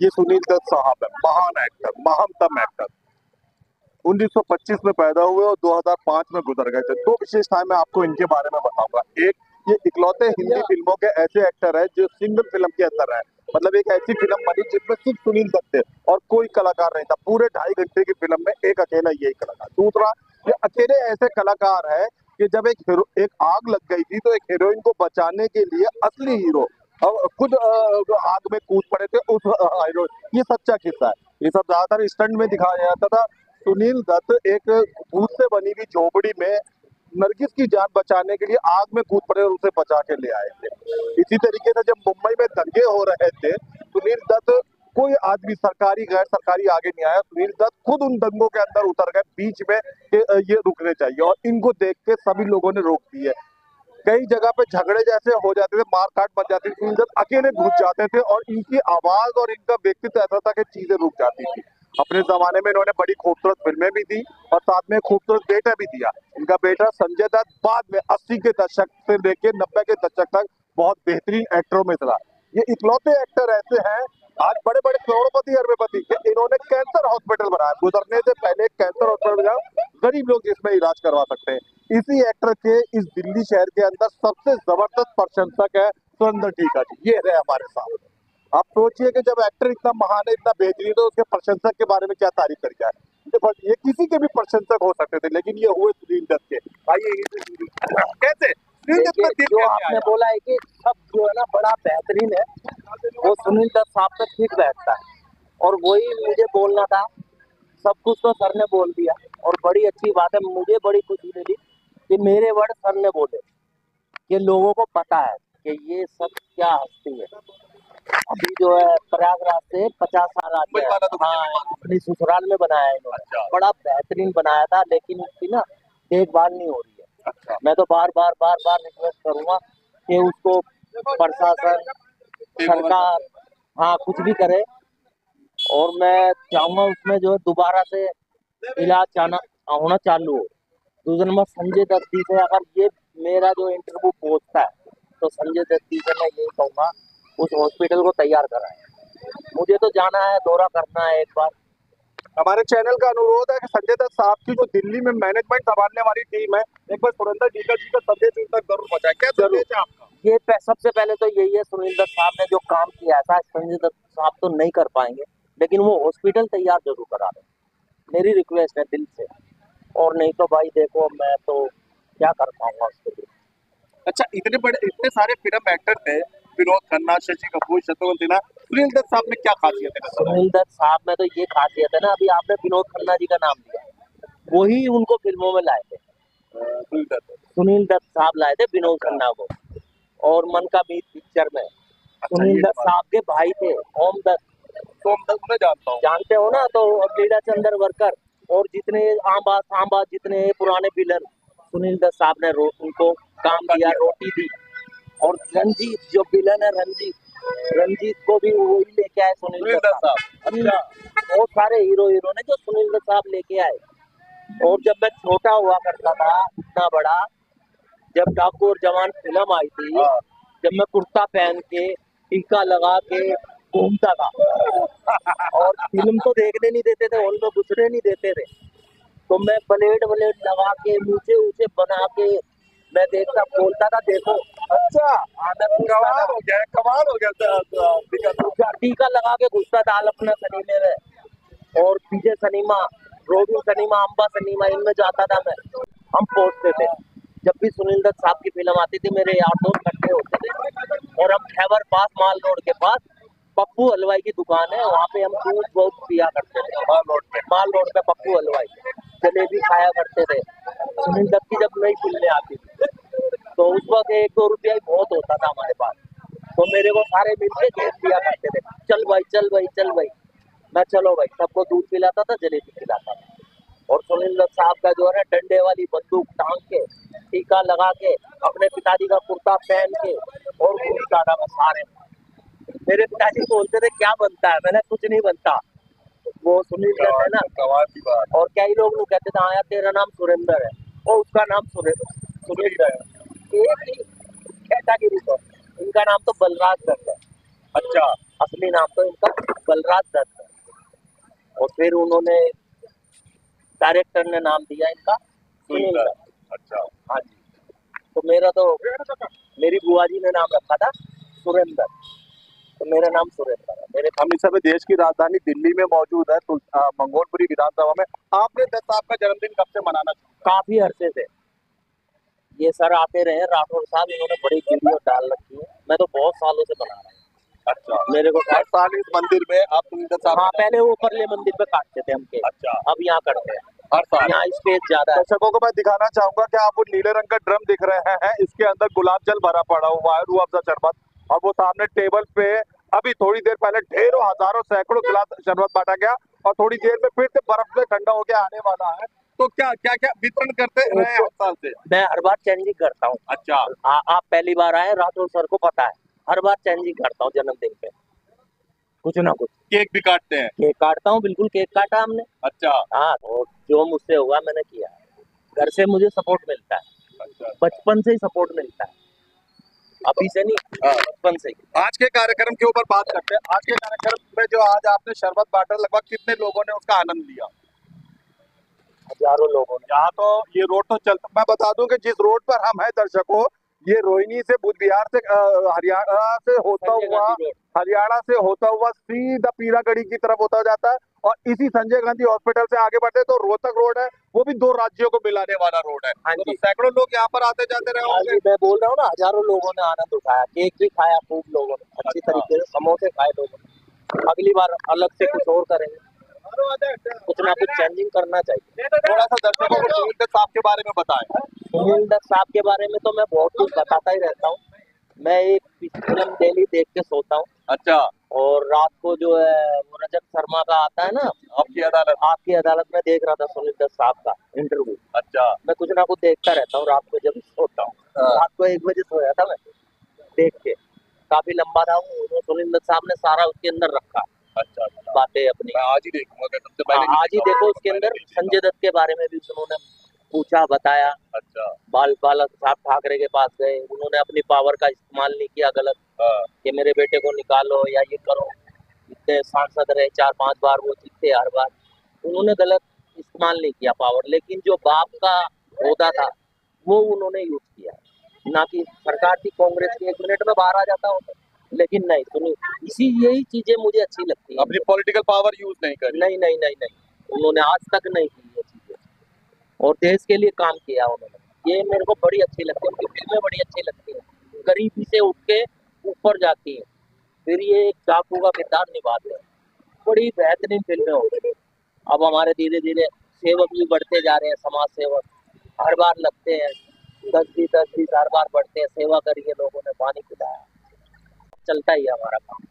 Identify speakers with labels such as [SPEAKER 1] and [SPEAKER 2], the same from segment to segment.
[SPEAKER 1] ये सुनील दत्त साहब है, महान एक्टर, महानतम एक्टर। 1925 में पैदा हुए और 2005 में गुजर गए थे। दो विशेषताएं मैं आपको इनके बारे में बताऊंगा। एक, ये इकलौते हिंदी फिल्मों के ऐसे एक्टर है जो सिंगल फिल्म के अंदर है, मतलब एक ऐसी फिल्म बनी जिसमें सिर्फ सुनील दत्त थे और कोई कलाकार नहीं था। पूरे 2.5 घंटे की फिल्म में एक अकेला यही कलाकार। दूसरा, ये अकेले ऐसे कलाकार है कि जब एक आग लग गई थी तो एक हीरोइन को बचाने के लिए असली हीरो खुद आग में कूद पड़े थे उस हीरो। ये सच्चा किस्सा है। ये सब ज्यादातर स्टंट में दिखाया जाता था। सुनील दत्त एक भूत से बनी हुई झोपड़ी में नरगिस की जान बचाने के लिए आग में कूद पड़े और उसे बचा के ले आए थे। इसी तरीके से जब मुंबई में दंगे हो रहे थे, सुनील दत्त, कोई आदमी सरकारी गैर सरकारी आगे नहीं आया, सुनील दत्त खुद उन दंगों के अंदर उतर गए बीच में कि ये रुकने चाहिए, और इनको देख के सभी लोगों ने रोक दिए। कई जगह पे झगड़े जैसे हो जाते थे, मार काट बच जाती थी, सुनील दत्त अकेले घुस जाते थे और इनकी आवाज और इनका व्यक्तित्व ऐसा था कि चीजें रुक जाती थी। अपने जमाने में इन्होंने बड़ी खूबसूरत फिल्में भी दी और साथ में खूबसूरत बेटा भी दिया। इनका बेटा संजय दत्त बाद में 80 के दशक से लेकर 90 के दशक तक बहुत बेहतरीन एक्टरों में था। ये इकलौते एक्टर ऐसे हैं आज बड़े बड़े करोड़पति अरबपति के इन्होंने कैंसर हॉस्पिटल बनाया। गुजरने से पहले कैंसर हॉस्पिटल बनाया, गरीब लोग जिसमें इलाज करवा सकते हैं। इसी एक्टर के इस दिल्ली शहर के अंदर सबसे जबरदस्त प्रशंसक है सुरेंद्र टीका जी, ये है हमारे साथ। आप सोचिए कि जब एक्टर इतना महान है, इतना बेहतरीन, तो उसके प्रशंसक के बारे में क्या तारीफ कर जाए। ये किसी के भी प्रशंसक हो सकते थे, लेकिन ये हुए सुनील दत्त के। आइए कैसे सुनील दत्त में
[SPEAKER 2] जो आपने बोला है कि सब जो है ना बड़ा बेहतरीन है, वो सुनील दत्त साहब पे ठीक बैठता है, और वही मुझे बोलना था। सब कुछ तो सर ने बोल दिया, और बड़ी अच्छी बात है, मुझे बड़ी खुशी मिली कि मेरे वर्ड सर ने बोले कि लोगों को पता है कि ये सब क्या हस्ती है। अभी जो है प्रयागराज से 50 साल आगे, हाँ, अपनी ससुराल में बनाया है इन्होंने। बड़ा बेहतरीन बनाया था, लेकिन उसकी ना देखभाल नहीं हो रही है। मैं तो बार बार रिक्वेस्ट करूंगा कि उसको प्रशासन, सरकार, हाँ, कुछ भी करे, और मैं चाहूंगा उसमेत जो है दोबारा से इलाज होना चालू हो। दूसरे नंबर, संजय दत्त जी से अगर ये मेरा जो इंटरव्यू पहुंचता है, तो संजय दत्त जी से मैं यही कहूंगा उस हॉस्पिटल को तैयार कराएं। मुझे तो जाना है, दौरा करना है एक बार।
[SPEAKER 1] हमारे चैनल का अनुरोध है कि संजय दत्त साहब की जो दिल्ली में मैनेजमेंट संभालने वाली टीम है, एक बार सुरेंद्र टीका जी का संदेश उन तक जरूर पहुंचाएं। क्या संदेश है आपका?
[SPEAKER 2] ये सबसे पहले तो यही है, सुनील दत्त साहब ने जो काम किया है, संजय दत्त साहब तो नहीं कर पाएंगे, लेकिन वो हॉस्पिटल तैयार जरूर करा दें। मेरी रिक्वेस्ट है दिल से, और नहीं तो भाई देखो, मैं तो क्या कर पाऊंगा उसके लिए।
[SPEAKER 1] अच्छा, इतने सारे फिल्म एक्टर थे, विनोद खन्ना, शशि कपूर, शत्रुघ्न सिन्हा, सुनील दत्त साहब में क्या खासियत है?
[SPEAKER 2] सुनील दत्त साहब में तो ये खासियत है ना, अभी आपने विनोद खन्ना जी का नाम लिया, वही उनको फिल्मों में लाए थे। सुनील दत्त साहब लाए थे विनोद खन्ना को, और मन का मीत पिक्चर में सुनील दत्त साहब के भाई थे ओम दत्त।
[SPEAKER 1] ओम दत्त मैं जानता हूँ,
[SPEAKER 2] जानते हो ना? तो लीला चंद्र वर्कर और जितने आंबा सांबा जितने पुराने विलन, सुनील दत्त साहब ने उनको काम दिया, रोटी दी। और रंजीत जो विलन है, रंजीत को भी वही लेके आए सुनील दत्त साहब। बहुत सारे हीरो ने जो सुनील दत्त साहब लेके आए। और जब मैं छोटा हुआ करता था, इतना बड़ा, जब डाकू और जवान फिल्म आई थी, जब मैं कुर्ता पहन के टीका लगा के घूमता था, और फिल्म तो देखने नहीं देते थे, हॉल में घुसने नहीं देते थे, तो मैं ब्लेड लगा के ऊंचे ऊंचे बना के मैं देखता, बोलता था देखो।
[SPEAKER 1] अच्छा, कमाल हो गया।
[SPEAKER 2] टीका लगा के घुसता था अलपना सनीमे में, और पीछे सनीमा, रोबी सनीमा, अम्बा सनीमा, इनमें जाता था मैं। हम पहुंचते थे, जब भी सुनील दत्त साहब की फिल्म आती थी, मेरे यार दोस्त इकट्ठे होते थे, और हम खैबर पास माल रोड के पास पप्पू हलवाई की दुकान है, वहाँ पे हम दूध बहुत पिया करते थे। माल रोड पे पप्पू हलवाई, जलेबी खाया करते थे। सुनील दत्त की जब नई फिल्में आती थी, तो उस वक्त 1-2 रुपया ही बहुत होता था हमारे पास, तो मेरे को सारे मिलके दूध पिया करते थे। चल भाई चल भाई चल भाई, मैं चलो भाई, सबको दूध पिलाता था, जलेबी खिलाता था। और सुनील दत्त साहब का जो है ना, डंडे वाली बंदूक टांग के, टीका लगा के, अपने पिताजी का कुर्ता पहन के, और घूमता था सारे। मेरे पिताजी बोलते थे क्या बनता है, मैंने कुछ नहीं बनता, वो सुनील दत्त है ना। और कई लोग कहते थे हाँ यार तेरा नाम सुरेंद्र है, और उसका नाम सुनील है, एक ही कैटेगरी को। इनका नाम तो बलराज दत्त है।
[SPEAKER 1] अच्छा,
[SPEAKER 2] असली नाम तो इनका बलराज दत्त है। और फिर उन्होंने डायरेक्टर ने नाम दिया इनका सुनील दत्त।
[SPEAKER 1] अच्छा।
[SPEAKER 2] हाँ जी। तो मेरी बुआ जी ने नाम रखा था सुरेंद्र, तो मेरा नाम सुरेंद्र है। मेरे
[SPEAKER 1] हम इस समय देश की राजधानी दिल्ली में मौजूद है, मंगोलपुरी विधानसभा में। आपने दत्त साहब का जन्मदिन कब से मनाना शुरू किया?
[SPEAKER 2] काफी अरसे से ये सर आते रहे राठौर साहब, इन्होंने बड़ी वीडियो डाल रखी है, मैं तो बहुत सालों से बना रहा हूँ।
[SPEAKER 1] अच्छा।
[SPEAKER 2] मेरे को
[SPEAKER 1] हर साल इस मंदिर में आप सुनील दत्त साहब
[SPEAKER 2] हाँ, पहले वो परले मंदिर पे काटते थे हम केक,
[SPEAKER 1] अच्छा।
[SPEAKER 2] अब यहाँ करते हैं।
[SPEAKER 1] हर साल
[SPEAKER 2] यहाँ स्पेस ज्यादा है।
[SPEAKER 1] दर्शकों को मैं दिखाना चाहूंगा कि आप वो नीले रंग का ड्रम दिख रहे हैं, इसके अंदर गुलाब जल भरा पड़ा हुआ है, रूह अफ़ज़ा शरबत, और वो सामने टेबल पे अभी थोड़ी देर पहले ढेरों हजारों सैकड़ों गिलास शरबत बांटा गया, और थोड़ी देर में फिर से बर्फ में ठंडा होकर आने वाला है। तो क्या क्या क्या वितरण करते रहे हर साल से?
[SPEAKER 2] मैं हर बार चेंजिंग करता हूँ।
[SPEAKER 1] अच्छा।
[SPEAKER 2] आप पहली बार आए, राठौर सर को पता है, हर बार चेंजिंग करता हूँ जन्मदिन पे, कुछ ना कुछ।
[SPEAKER 1] केक भी काटते हैं?
[SPEAKER 2] केक काटता हूँ, बिल्कुल केक काटा हमने।
[SPEAKER 1] अच्छा।
[SPEAKER 2] हाँ, और जो मुझसे हुआ मैंने किया। घर से मुझे सपोर्ट मिलता है,
[SPEAKER 1] अच्छा।
[SPEAKER 2] बचपन से ही सपोर्ट मिलता है, अभी से नहीं, बचपन से ही।
[SPEAKER 1] आज के कार्यक्रम के ऊपर बात करते हैं। आज के कार्यक्रम में जो आज आपने शरबत बांटा, लगभग कितने लोगों ने उसका आनंद लिया?
[SPEAKER 2] हजारों लोगों ने।
[SPEAKER 1] यहाँ तो ये रोड तो चलता, मैं बता दूं कि जिस रोड पर हम हैं दर्शकों, ये रोहिणी से बुध विहार से हरियाणा से होता
[SPEAKER 2] संजय
[SPEAKER 1] हुआ,
[SPEAKER 2] गांधी रोड।
[SPEAKER 1] हरियाणा से होता हुआ सीधा पीरागढ़ी की तरफ होता जाता है, और इसी संजय गांधी हॉस्पिटल से आगे बढ़ते तो रोहतक रोड है, वो भी दो राज्यों को मिलाने वाला रोड है।
[SPEAKER 2] हाँ
[SPEAKER 1] तो
[SPEAKER 2] जी।
[SPEAKER 1] सैकड़ों लोग यहाँ पर आते जाते रहे
[SPEAKER 2] हाँ
[SPEAKER 1] होंगे।
[SPEAKER 2] जी, मैं बोल रहा हूँ ना, हजारों लोगों ने आनंद उठाया, केक भी खाया खूब लोगों ने, अच्छी
[SPEAKER 1] अच्छा।
[SPEAKER 2] तरीके से समोसे खाए लोगों ने। अगली बार अलग से कुछ और करेंगे, कुछ ना कुछ चेंजिंग करना चाहिए।
[SPEAKER 1] थोड़ा सा दर्शकों को सुनील दत्त साहब के बारे में बताएं।
[SPEAKER 2] सुनील दत्त साहब के बारे में तो मैं बहुत कुछ बताता ही रहता हूँ। मैं एक फिल्म डेली देख के सोता हूँ,
[SPEAKER 1] अच्छा।
[SPEAKER 2] और रात को जो है वो रजत शर्मा का आता है ना, आपकी अदालत में देख रहा था सुनील दत्त साहब का इंटरव्यू।
[SPEAKER 1] अच्छा।
[SPEAKER 2] मैं कुछ ना कुछ देखता रहता हूँ रात को जब सोता हूँ। रात को 1 बजे सोया था मैं देख के, काफी लंबा था वो, सुनील दत्त साहब ने सारा उसके अंदर रखा।
[SPEAKER 1] अच्छा।
[SPEAKER 2] बातें अपनी।
[SPEAKER 1] मैं आज ही देखूंगा, सबसे पहले
[SPEAKER 2] आज ही देखो, उसके अंदर संजय दत्त के बारे में भी उन्होंने पूछा, बताया।
[SPEAKER 1] अच्छा।
[SPEAKER 2] बाला साहब ठाकरे के पास गए, उन्होंने अपनी पावर का इस्तेमाल नहीं किया गलत, कि मेरे बेटे को निकालो या ये करो। इतने सांसद रहे 4-5 बार, वो जीते हर बार, उन्होंने गलत इस्तेमाल नहीं किया पावर, लेकिन जो बाप का होदा था वो उन्होंने यूज किया। ना कि सरकार थी कांग्रेस की, 1 मिनट में बाहर आ जाता होता, लेकिन नहीं सुनी। यही चीजें मुझे अच्छी लगती है।
[SPEAKER 1] अपनी पॉलिटिकल पावर यूज नहीं करी।
[SPEAKER 2] नहीं नहीं नहीं नहीं, उन्होंने आज तक नहीं की ये चीजें, और देश के लिए काम किया उन्होंने। ये मेरे को बड़ी अच्छी लगती है, उनकी फिल्में बड़ी अच्छी लगती है। गरीबी से उठ के ऊपर जाती है, फिर ये एक डाकू का किरदार निभाते हैं, बड़ी बेहतरीन फिल्में होती है। अब हमारे धीरे धीरे सेवक भी बढ़ते जा रहे हैं, समाज सेवक हर बार लगते हैं, 10-20 हर बार बढ़ते हैं, सेवा करिए, लोगों ने पानी पिलाया, चलता ही है हमारा काम।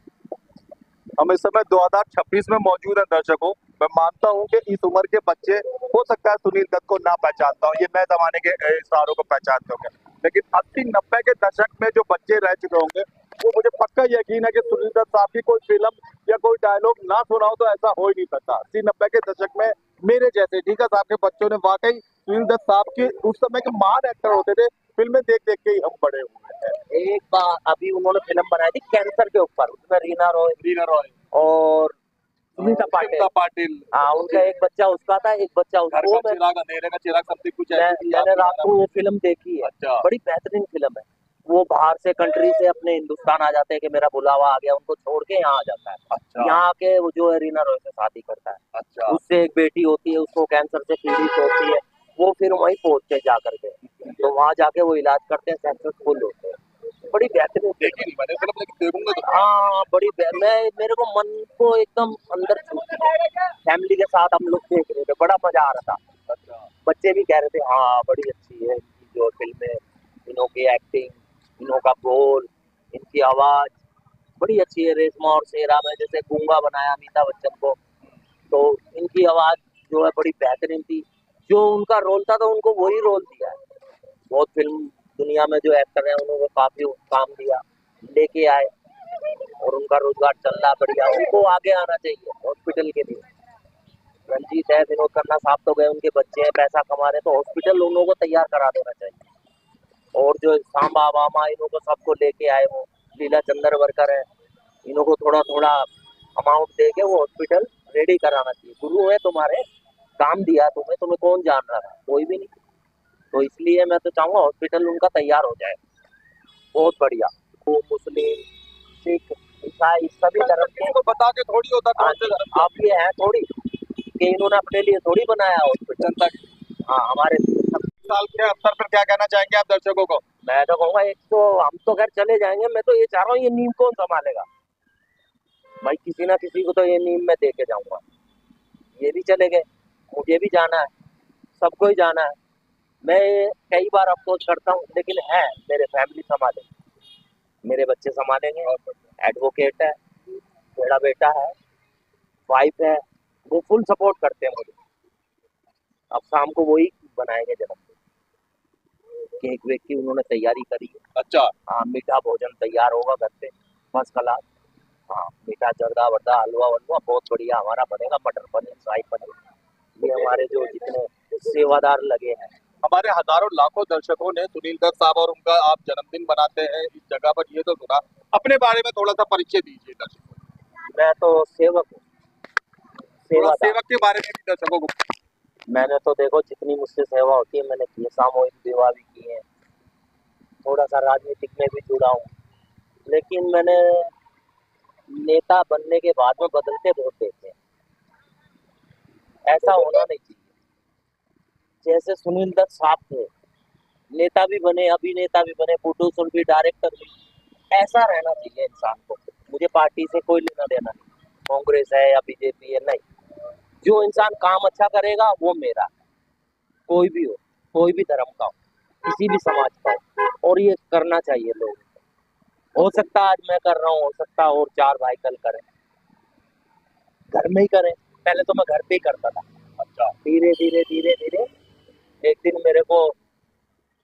[SPEAKER 1] हम इस समय 2026 में मौजूद हैं दर्शकों। मैं मानता हूं कि इस उम्र के बच्चे, हो सकता है सुनील दत्त को ना पहचानता हूं, ये नए जमाने के स्टारों को पहचानते होंगे, लेकिन 80-90 के दशक में जो बच्चे रह चुके होंगे, वो मुझे पक्का यकीन है कि सुनील दत्त साहब की कोई फिल्म या कोई डायलॉग ना सुना हो तो ऐसा हो ही नहीं सकता। 80-90 के दशक में मेरे जैसे टीका साहब के बच्चों ने वाकई सुनील दत्त साहब के उस समय के महान एक्टर होते थे, फिल्में देख देख के ही हम बड़े हुए हैं।
[SPEAKER 2] एक बार अभी उन्होंने फिल्म बनाई थी कैंसर के ऊपर, उसमें रीना रॉय और सुनीता
[SPEAKER 1] पाटिल।
[SPEAKER 2] हाँ, उनका एक बच्चा उसका था, एक बच्चा उसका।
[SPEAKER 1] अंधेरे का चिराग समथिंग कुछ ऐसी थी।
[SPEAKER 2] मैंने रात को वो फिल्म देखी है।
[SPEAKER 1] अच्छा।
[SPEAKER 2] बड़ी बेहतरीन फिल्म है। वो बाहर से कंट्री से अपने हिंदुस्तान आ जाते हैं कि मेरा बुलावा आ गया, उनको छोड़ के यहाँ आ जाता है।
[SPEAKER 1] अच्छा।
[SPEAKER 2] यहाँ आके वो जो है रीना रॉय से शादी करता है।
[SPEAKER 1] अच्छा।
[SPEAKER 2] उससे एक बेटी होती है, उसको कैंसर से पीड़ित होती है, वो फिर वहीं पहुंचते हैं जा करके, तो वहाँ जाके वो इलाज करते हैं, सक्सेसफुल होते हैं। बड़ी बेहतरीन
[SPEAKER 1] देखी नहीं मैंने फिल्म, लेकिन देखूंगा तो।
[SPEAKER 2] हाँ, मेरे को मन को एकदम अंदर छूती है। फैमिली के साथ हम लोग देख रहे थे, बड़ा मजा आ रहा था।
[SPEAKER 1] अच्छा।
[SPEAKER 2] बच्चे भी कह रहे थे हाँ बड़ी अच्छी है इनकी जो फिल्में, इन्हों की एक्टिंग, इन्हों का बोल, इनकी आवाज बड़ी अच्छी है। रेशमा और शेरा में जैसे गूंगा बनाया अमिताभ बच्चन को, तो इनकी आवाज जो है बड़ी बेहतरीन थी। जो उनका रोल था तो उनको वही रोल दिया है। बहुत फिल्म दुनिया में जो एक्टर हैं उन्होंने काफी काम दिया, लेके आए, और उनका रोजगार चल रहा बढ़िया। उनको आगे आना चाहिए हॉस्पिटल के लिए। रंजीत है, विनोद खन्ना साहब तो गए, उनके बच्चे हैं, पैसा कमा रहे, तो हॉस्पिटल उन लोगों को तैयार करा देना चाहिए। और जो सांबा वामा इन्हों को सबको लेके आए, वो लीला चंद्रवरकर है, इन्हों को थोड़ा थोड़ा अमाउंट दे के वो हॉस्पिटल रेडी कराना चाहिए। गुरु है तुम्हारे, काम दिया तुम्हें, तुम्हें कौन जान रहा है? कोई भी नहीं। तो इसलिए मैं तो चाहूंगा हॉस्पिटल उनका तैयार हो जाए, बहुत बढ़िया। वो मुस्लिम, सिख, ईसाई सभी धर्म के
[SPEAKER 1] किसी को बता के थोड़ी होता कौन से धर्म के
[SPEAKER 2] आप ये है थोड़ी कि इन्होंने अपने लिए थोड़ी बनाया हॉस्पिटल।
[SPEAKER 1] जनता के
[SPEAKER 2] हाँ, हमारे
[SPEAKER 1] साल के अवसर पर क्या कहना चाहेंगे आप दर्शकों को?
[SPEAKER 2] मैं तो कहूँगा, एक तो हम तो घर चले जाएंगे, मैं तो ये चाह रहा हूँ ये नींव कौन संभालेगा भाई? किसी ना किसी को तो ये नींव में दे के जाऊंगा। ये भी चले गए, मुझे भी जाना है, सबको ही जाना है। मैं कई बार अफसोस करता हूँ, लेकिन है मेरे फैमिली संभालेंगे, मेरे बच्चे संभालेंगे, एडवोकेट है, मेरा बेटा है, वाइफ है, वो फुल सपोर्ट करते हैं मुझे। अब शाम को वही बनाएंगे जन्मदिन, केक वेक की उन्होंने तैयारी करी है।
[SPEAKER 1] अच्छा,
[SPEAKER 2] हाँ, मीठा भोजन तैयार होगा घर पे, फर्स्ट क्लास। हाँ, मीठा जर्दा वर्दा हलवा वलवा बहुत बढ़िया हमारा बनेगा, मटर पनीर, शाही पनीर। ये हमारे जो जितने सेवादार लगे हैं,
[SPEAKER 1] हमारे हजारों लाखों दर्शकों ने सुनील दत्त साहब और उनका आप जन्मदिन मनाते हैं इस जगह पर, ये तो सुना। अपने बारे में थोड़ा सा परिचय दीजिए दर्शकों को।
[SPEAKER 2] मैं तो सेवक हूँ,
[SPEAKER 1] थोड़ा
[SPEAKER 2] सेवादार।
[SPEAKER 1] सेवक के बारे में भी दर्शकों को।
[SPEAKER 2] मैंने तो देखो जितनी मुझसे सेवा होती है मैंने की है, सामूहिक विवाह भी किए हैं, थोड़ा सा राजनीतिक में भी जुड़ा हूँ, लेकिन मैंने नेता बनने के बाद में बदलते बहुत देखे हैं। ऐसा होना नहीं चाहिए। जैसे सुनील दत्त साहब थे, नेता भी बने, अभिनेता भी बने, प्रोड्यूसर भी, डायरेक्टर भी, ऐसा रहना चाहिए इंसान को। मुझे पार्टी से कोई लेना देना नहीं, कांग्रेस है या बीजेपी है, नहीं। जो इंसान काम अच्छा करेगा वो मेरा, कोई भी कोई भी धर्म का हो, किसी भी समाज का हो, और ये करना चाहिए लोगों को। हो सकता है आज मैं कर रहा हूँ, हो सकता है और चार भाई कल करें, घर में ही करें। पहले तो मैं घर पे ही करता था। अच्छा, धीरे धीरे धीरे धीरे एक दिन मेरे को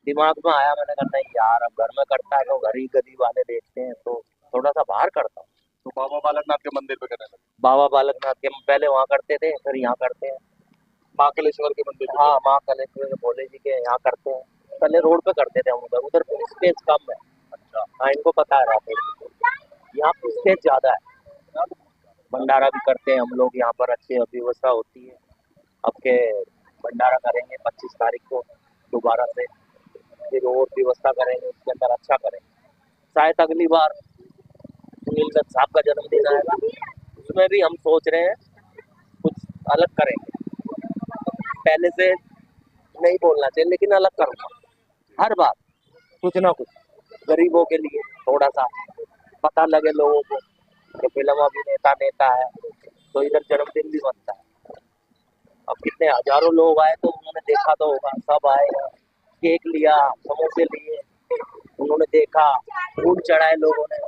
[SPEAKER 2] दिमाग में आया, मैंने कहा नहीं यार, अब घर में करता है तो घर ही गली वाले देखते हैं, तो थोड़ा सा बाहर करता हूँ।
[SPEAKER 1] तो बाबा बालकनाथ के मंदिर पे करने लगे,
[SPEAKER 2] बाबा बालकनाथ के पहले वहाँ करते थे, फिर यहाँ करते हैं।
[SPEAKER 1] महाकालेश्वर के मंदिर पे।
[SPEAKER 2] हाँ, माँ कलेश्वर के भोले जी के यहाँ करते हैं। पहले रोड पे करते थे हम, उधर उधर स्पेस कम है।
[SPEAKER 1] अच्छा,
[SPEAKER 2] हाँ, इनको पता है रात को। यहाँ पे स्पेस ज्यादा है। भंडारा भी करते हैं हम लोग यहाँ पर, अच्छी व्यवस्था होती है। अब के भंडारा करेंगे 25 तारीख को दोबारा से, फिर और व्यवस्था करेंगे, उसके अंदर अच्छा करेंगे। शायद अगली बार सुनील दत्त साहब का जन्मदिन आएगा, उसमें भी हम सोच रहे हैं कुछ अलग करेंगे। पहले से नहीं बोलना चाहिए, लेकिन अलग करूंगा हर बार, कुछ ना कुछ गरीबों के लिए थोड़ा सा पता लगे लोगों को कि फिल्म अभिनेता नेता है, तो इधर जन्मदिन भी बनता है। अब कितने हजारों लोग आए, तो उन्होंने देखा तो होगा, सब आए, केक लिया, समोसे लिए, उन्होंने देखा, फूल चढ़ाए लोगों ने,